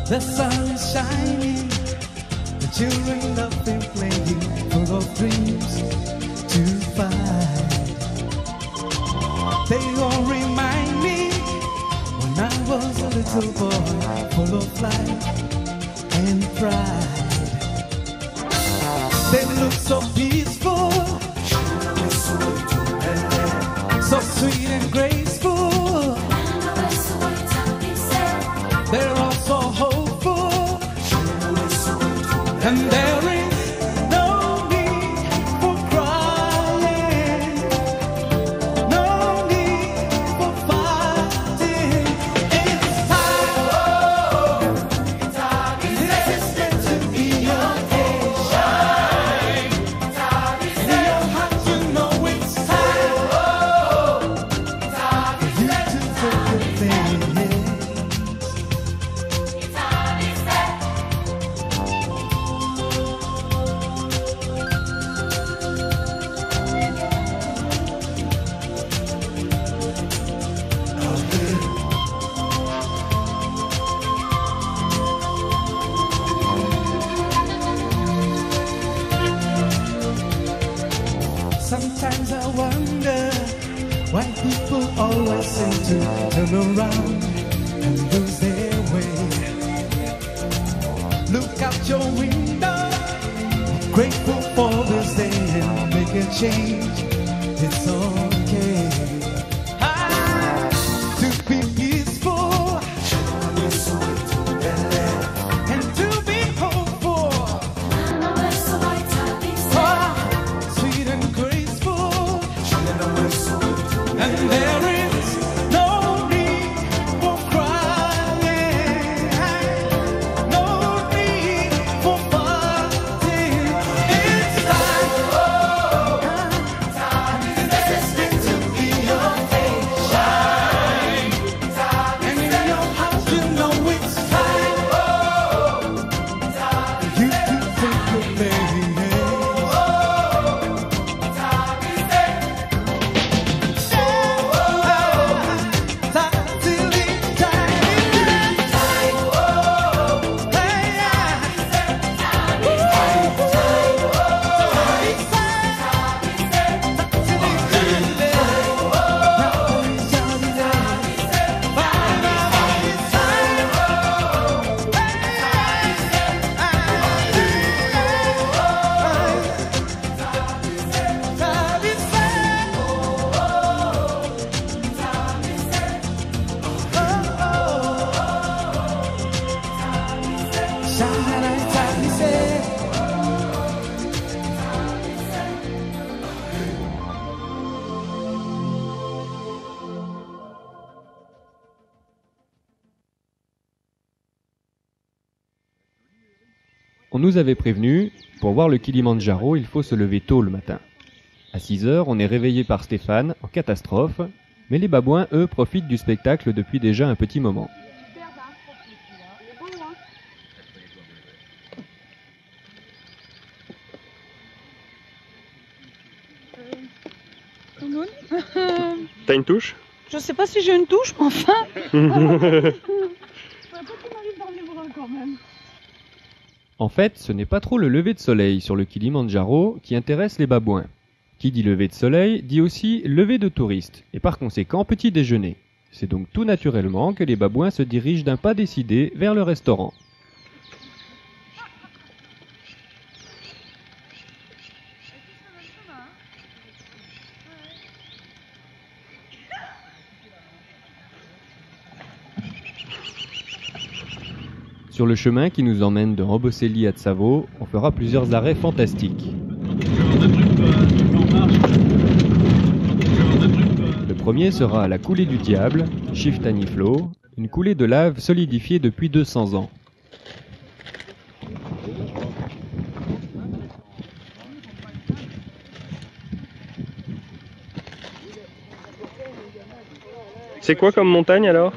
The sun is shining, the children laughing, playing, full of dreams to find. They all remind me when I was a little boy, full of life and pride. They look so peaceful, so sweet and graceful. They're all so hopeful, and there is no need for crying, no need for fighting. It's time, this is meant to be your day. Shine, in your heart you know it's time for you to take the thing. Sometimes I wonder why people always seem to turn around and lose their way. Look out your window, grateful for this day and make a change. It's okay. To be peaceful and to be hopeful. Sweet and graceful, and there is no need for crying, no need for fighting. It's time, this is meant to be your day. Shine, and in your heart you know it's time for you to take the day. On nous avait prévenu, pour voir le Kilimandjaro, il faut se lever tôt le matin. À 6 heures, on est réveillé par Stéphane, en catastrophe, mais les babouins, eux, profitent du spectacle depuis déjà un petit moment. T'as une touche? Je sais pas si j'ai une touche, mais enfin. Faudrait pas qu'il m'arrive dans les bras quand même. En fait, ce n'est pas trop le lever de soleil sur le Kilimandjaro qui intéresse les babouins. Qui dit lever de soleil dit aussi lever de touristes, et par conséquent petit déjeuner. C'est donc tout naturellement que les babouins se dirigent d'un pas décidé vers le restaurant. Sur le chemin qui nous emmène de Ramboseli à Tsavo, on fera plusieurs arrêts fantastiques. Le premier sera à la coulée du diable, Shiftani Flow, une coulée de lave solidifiée depuis 200 ans. C'est quoi comme montagne alors?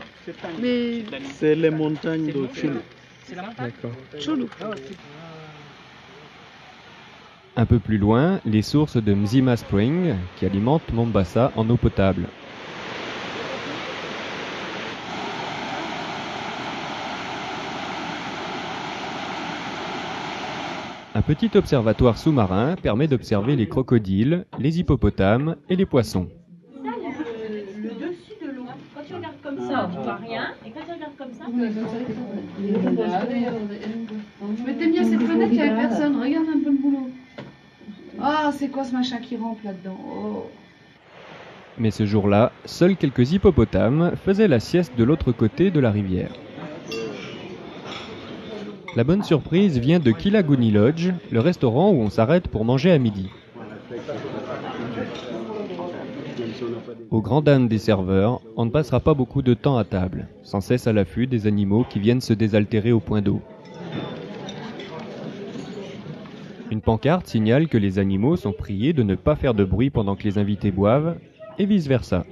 C'est les montagnes de Chulu. D'accord. Chulu. Un peu plus loin, les sources de Mzima Spring qui alimentent Mombasa en eau potable. Un petit observatoire sous-marin permet d'observer les crocodiles, les hippopotames et les poissons. Le dessus de l'eau. Quand tu regardes comme ça, tu vois rien. Et quand tu regardes comme ça, Je m'étais mis à cette fenêtre, il n'y avait personne. Regarde un peu le boulot. Ah, c'est quoi ce machin qui rampe là-dedans? Oh. Mais ce jour-là, seuls quelques hippopotames faisaient la sieste de l'autre côté de la rivière. La bonne surprise vient de Kilaguni Lodge, le restaurant où on s'arrête pour manger à midi. Au grand dam des serveurs, on ne passera pas beaucoup de temps à table, sans cesse à l'affût des animaux qui viennent se désaltérer au point d'eau. Une pancarte signale que les animaux sont priés de ne pas faire de bruit pendant que les invités boivent, et vice-versa.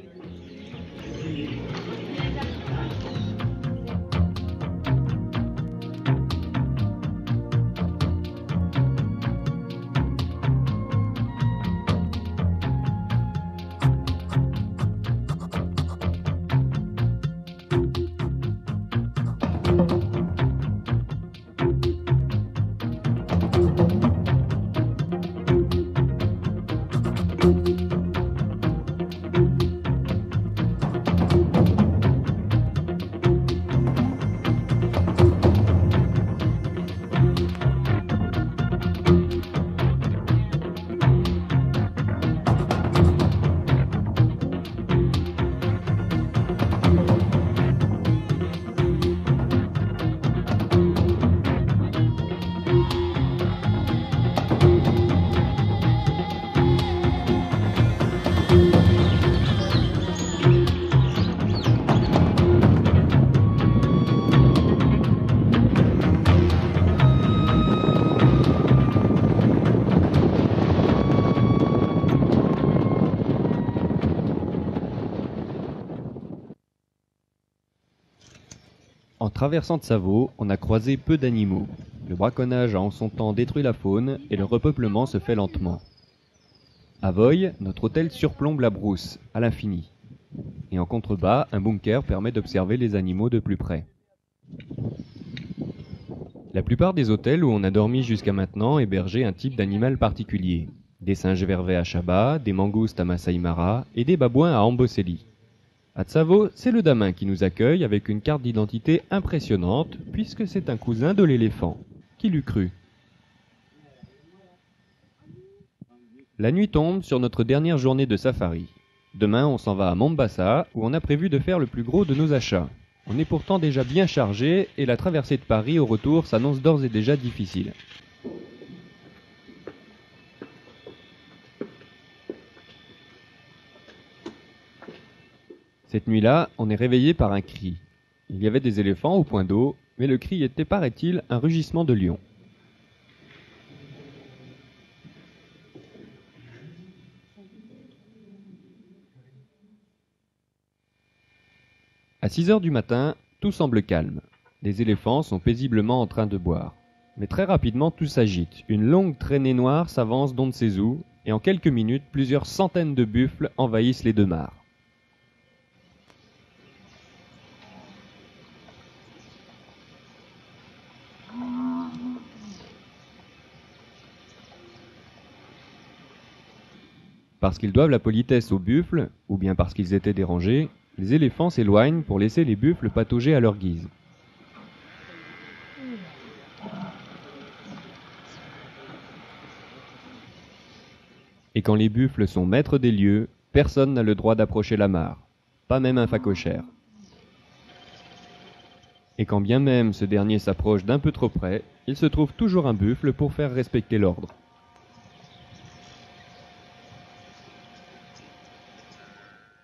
En traversant Tsavo, on a croisé peu d'animaux. Le braconnage a en son temps détruit la faune et le repeuplement se fait lentement. À Voy, notre hôtel surplombe la brousse, à l'infini. Et en contrebas, un bunker permet d'observer les animaux de plus près. La plupart des hôtels où on a dormi jusqu'à maintenant hébergeaient un type d'animal particulier. Des singes vervets à Chaba, des mangoustes à Masai Mara et des babouins à Amboseli. À Tsavo, c'est le damin qui nous accueille avec une carte d'identité impressionnante, puisque c'est un cousin de l'éléphant. Qui l'eût cru? La nuit tombe sur notre dernière journée de safari. Demain, on s'en va à Mombasa, où on a prévu de faire le plus gros de nos achats. On est pourtant déjà bien chargé, et la traversée de Paris au retour s'annonce d'ores et déjà difficile. Cette nuit-là, on est réveillé par un cri. Il y avait des éléphants au point d'eau, mais le cri était, paraît-il, un rugissement de lion. À 6 heures du matin, tout semble calme. Les éléphants sont paisiblement en train de boire. Mais très rapidement, tout s'agite. Une longue traînée noire s'avance d'on ne sait où, et en quelques minutes, plusieurs centaines de buffles envahissent les deux mares. Parce qu'ils doivent la politesse aux buffles, ou bien parce qu'ils étaient dérangés, les éléphants s'éloignent pour laisser les buffles patauger à leur guise. Et quand les buffles sont maîtres des lieux, personne n'a le droit d'approcher la mare, pas même un phacochère. Et quand bien même ce dernier s'approche d'un peu trop près, il se trouve toujours un buffle pour faire respecter l'ordre.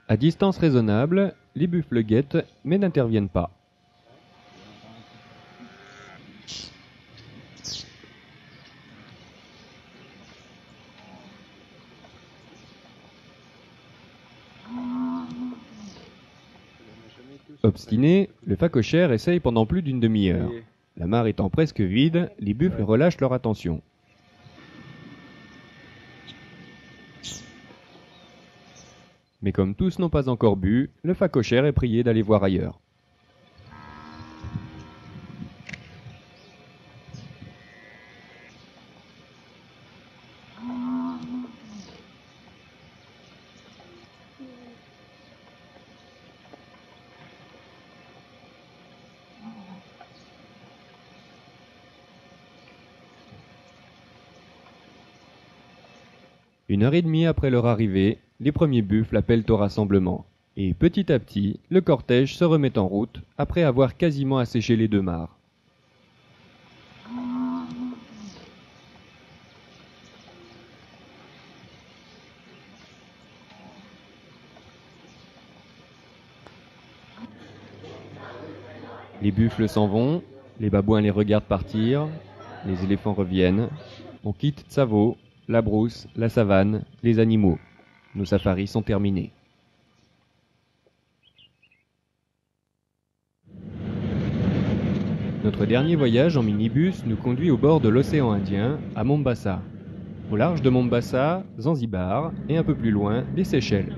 À distance raisonnable, les buffles guettent, mais n'interviennent pas. Obstiné, le phacochère essaye pendant plus d'une demi-heure. La mare étant presque vide, les buffles relâchent leur attention. Mais comme tous n'ont pas encore bu, le phacochère est prié d'aller voir ailleurs. 1h30 après leur arrivée, les premiers buffles appellent au rassemblement. Et petit à petit, le cortège se remet en route après avoir quasiment asséché les 2 mares. Les buffles s'en vont, les babouins les regardent partir, les éléphants reviennent. On quitte Tsavo, la brousse, la savane, les animaux. Nos safaris sont terminés. Notre dernier voyage en minibus nous conduit au bord de l'océan Indien, à Mombasa. Au large de Mombasa, Zanzibar, et un peu plus loin, les Seychelles.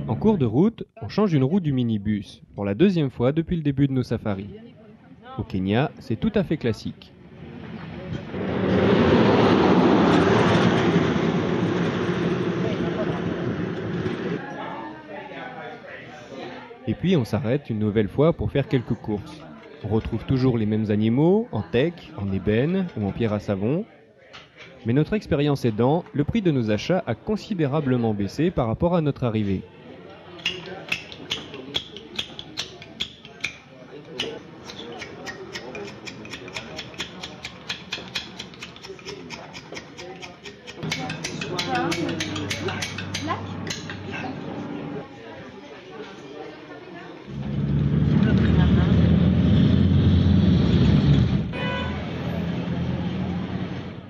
En cours de route, on change une roue du minibus, pour la 2e fois depuis le début de nos safaris. Au Kenya, c'est tout à fait classique. Et puis on s'arrête une nouvelle fois pour faire quelques courses. On retrouve toujours les mêmes animaux, en teck, en ébène ou en pierre à savon. Mais notre expérience aidant, le prix de nos achats a considérablement baissé par rapport à notre arrivée.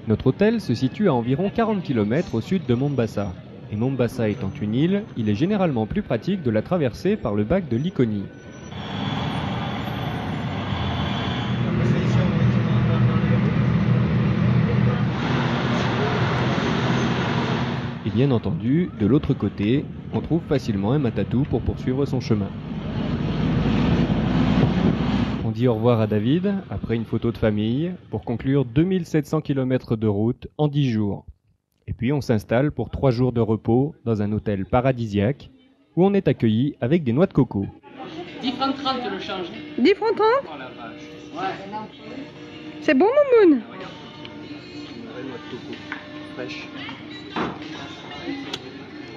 Notre hôtel se situe à environ 40 km au sud de Mombasa. Et Mombasa étant une île, il est généralement plus pratique de la traverser par le bac de Likoni. Et bien entendu, de l'autre côté, on trouve facilement un matatu pour poursuivre son chemin. On dit au revoir à David, après une photo de famille, pour conclure 2700 km de route en 10 jours. Et puis on s'installe pour 3 jours de repos dans un hôtel paradisiaque, où on est accueilli avec des noix de coco. 10 francs 30 le change. 10 francs 30 ? Oh la vache. Ouais. C'est bon, mon moon? Une vraie noix de coco, fraîche.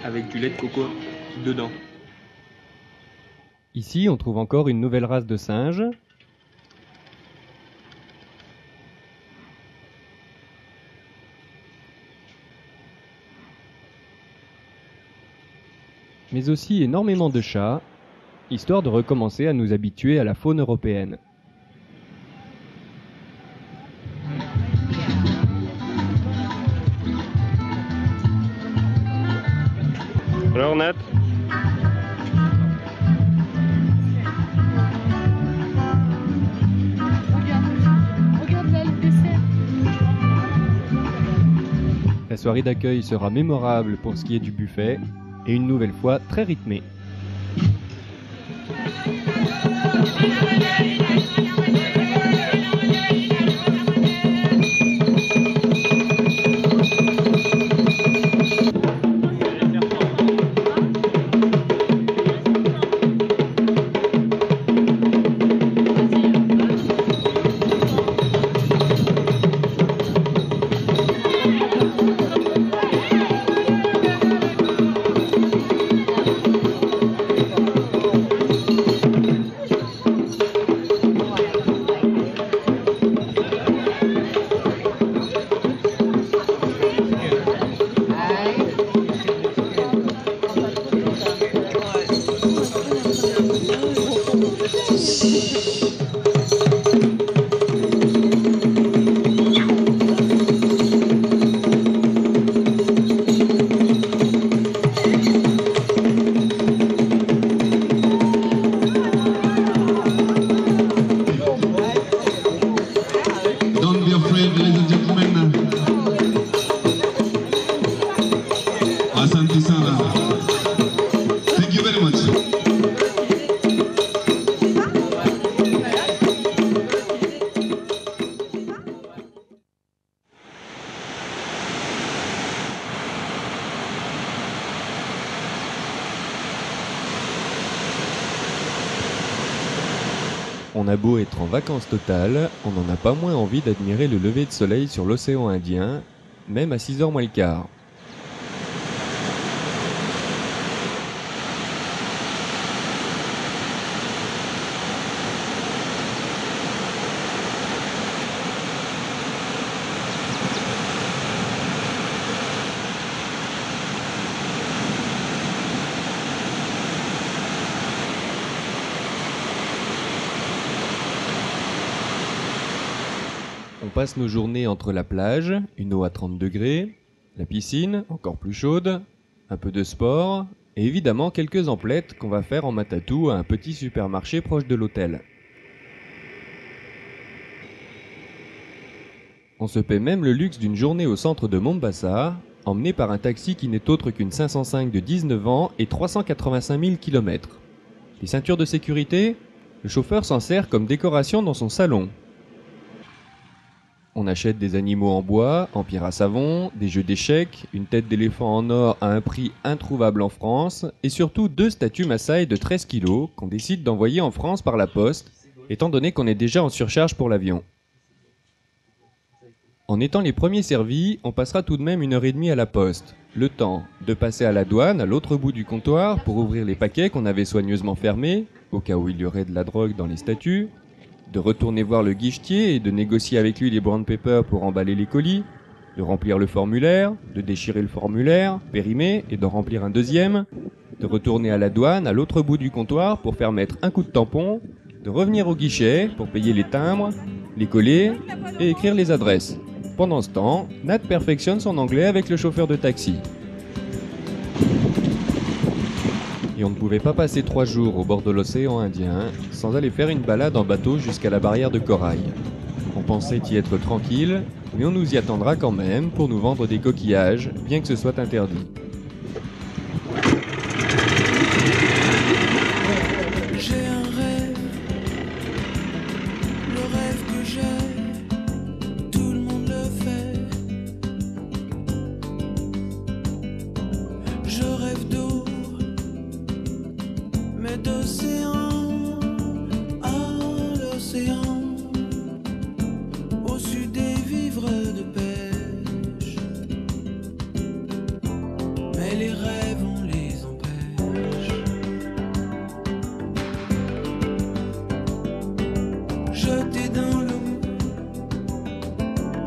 Avec du lait de coco dedans. Ici, on trouve encore une nouvelle race de singes. Mais aussi énormément de chats, histoire de recommencer à nous habituer à la faune européenne. Alors Nat, Regarde là le dessert. La soirée d'accueil sera mémorable pour ce qui est du buffet, et une nouvelle fois très rythmée. On a beau être en vacances totales, on n'en a pas moins envie d'admirer le lever de soleil sur l'océan Indien, même à 6h moins le quart. On passe nos journées entre la plage, une eau à 30 degrés, la piscine, encore plus chaude, un peu de sport, et évidemment quelques emplettes qu'on va faire en matatou à un petit supermarché proche de l'hôtel. On se paie même le luxe d'une journée au centre de Mombasa, emmené par un taxi qui n'est autre qu'une 505 de 19 ans et 385 000 km. Les ceintures de sécurité, le chauffeur s'en sert comme décoration dans son salon. On achète des animaux en bois, en pierre à savon, des jeux d'échecs, une tête d'éléphant en or à un prix introuvable en France, et surtout 2 statues Maasai de 13 kg qu'on décide d'envoyer en France par la poste, étant donné qu'on est déjà en surcharge pour l'avion. En étant les premiers servis, on passera tout de même 1h30 à la poste. Le temps de passer à la douane, à l'autre bout du comptoir, pour ouvrir les paquets qu'on avait soigneusement fermés, au cas où il y aurait de la drogue dans les statues, de retourner voir le guichetier et de négocier avec lui les brown paper pour emballer les colis, de remplir le formulaire, de déchirer le formulaire, périmer et d'en remplir un deuxième, de retourner à la douane à l'autre bout du comptoir pour faire mettre un coup de tampon, de revenir au guichet pour payer les timbres, les coller et écrire les adresses. Pendant ce temps, Nat perfectionne son anglais avec le chauffeur de taxi. Et on ne pouvait pas passer 3 jours au bord de l'océan Indien sans aller faire une balade en bateau jusqu'à la barrière de corail. On pensait y être tranquille, mais on nous y attendra quand même pour nous vendre des coquillages, bien que ce soit interdit. J'ai un rêve, le rêve que j'ai, tout le monde le fait. Je rêve d'eau, mais d'océan à l'océan, au sud des vivres de pêche. Mais les rêves on les empêche. Jeter dans l'eau,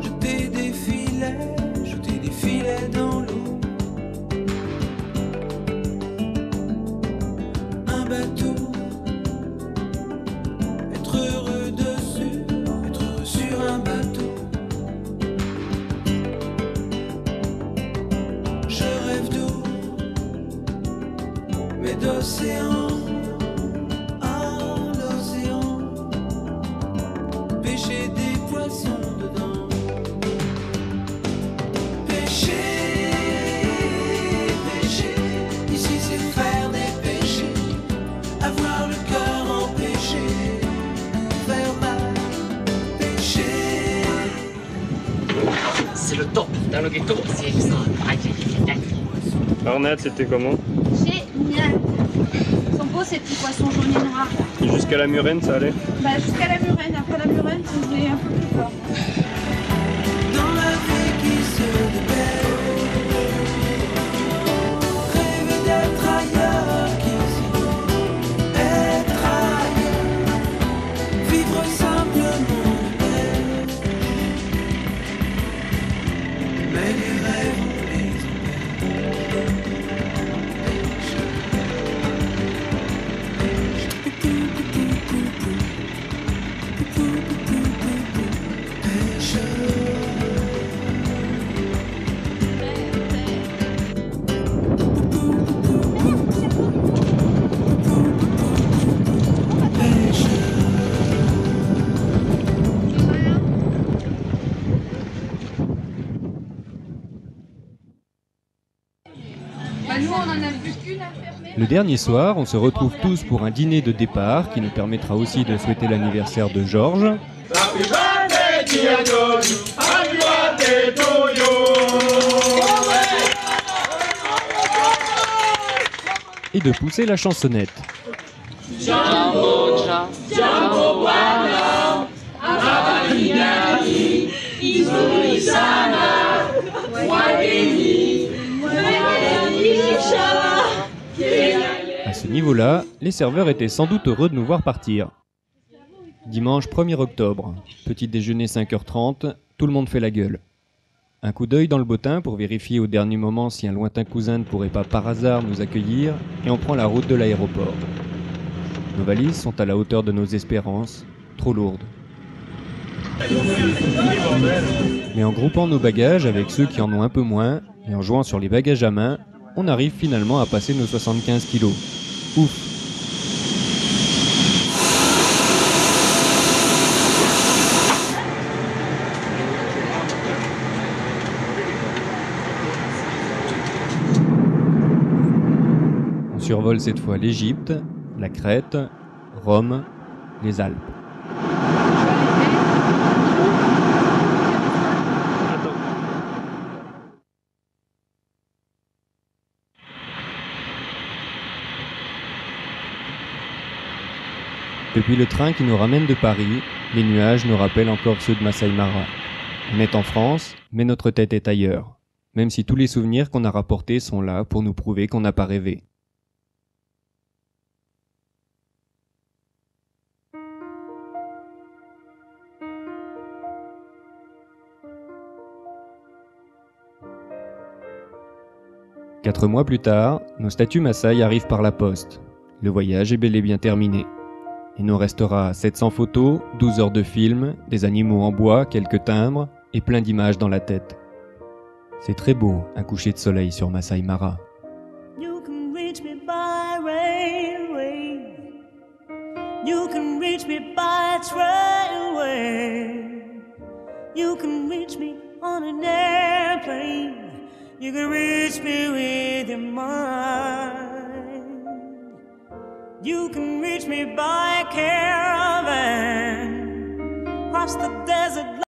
jeter des filets dans l'eau. Un bateau, être heureux dessus, être heureux sur un bateau. Je rêve d'eau, mais d'océan à l'océan, pêcher des poissons dedans. Pêcher, pêcher, ici c'est faire des péchés, avoir le cœur empêché, faire mal, pêcher. C'est le top dans le ghetto, c'est extra. Alors Nat, c'était comment? Génial. Ils sont beaux ces petits poissons jaunes et noirs. Et jusqu'à la Murène, ça allait? Bah jusqu'à la Murène, après la Murène, c'était un peu plus fort. Dans la vie qui se dépêche, rêver d'être ailleurs qu'ici, être ailleurs, vivre simplement de pêche. Mais les rêves on les empêche. Bah nous on en a vu qu'une à fermer. Le dernier soir, on se retrouve tous pour un dîner de départ qui nous permettra aussi de souhaiter l'anniversaire de Georges et de pousser la chansonnette. À ce niveau-là, les serveurs étaient sans doute heureux de nous voir partir. Dimanche 1er octobre, petit déjeuner 5h30, tout le monde fait la gueule. Un coup d'œil dans le bottin pour vérifier au dernier moment si un lointain cousin ne pourrait pas par hasard nous accueillir, et on prend la route de l'aéroport. Nos valises sont à la hauteur de nos espérances, trop lourdes. Mais en groupant nos bagages avec ceux qui en ont un peu moins, et en jouant sur les bagages à main, on arrive finalement à passer nos 75 kilos. Ouf! On survole cette fois l'Égypte, la Crète, Rome, les Alpes. Depuis le train qui nous ramène de Paris, les nuages nous rappellent encore ceux de Masai Mara. On est en France, mais notre tête est ailleurs, même si tous les souvenirs qu'on a rapportés sont là pour nous prouver qu'on n'a pas rêvé. Quatre mois plus tard, nos statuts Maasai arrivent par la poste. Le voyage est bel et bien terminé. Il nous restera 700 photos, 12 heures de film, des animaux en bois, quelques timbres et plein d'images dans la tête. C'est très beau, un coucher de soleil sur Masai Mara. You can reach me by railway. You can reach me by trailway. You can reach me on an airplane. You can reach me with your mind. You can reach me by caravan, cross the desert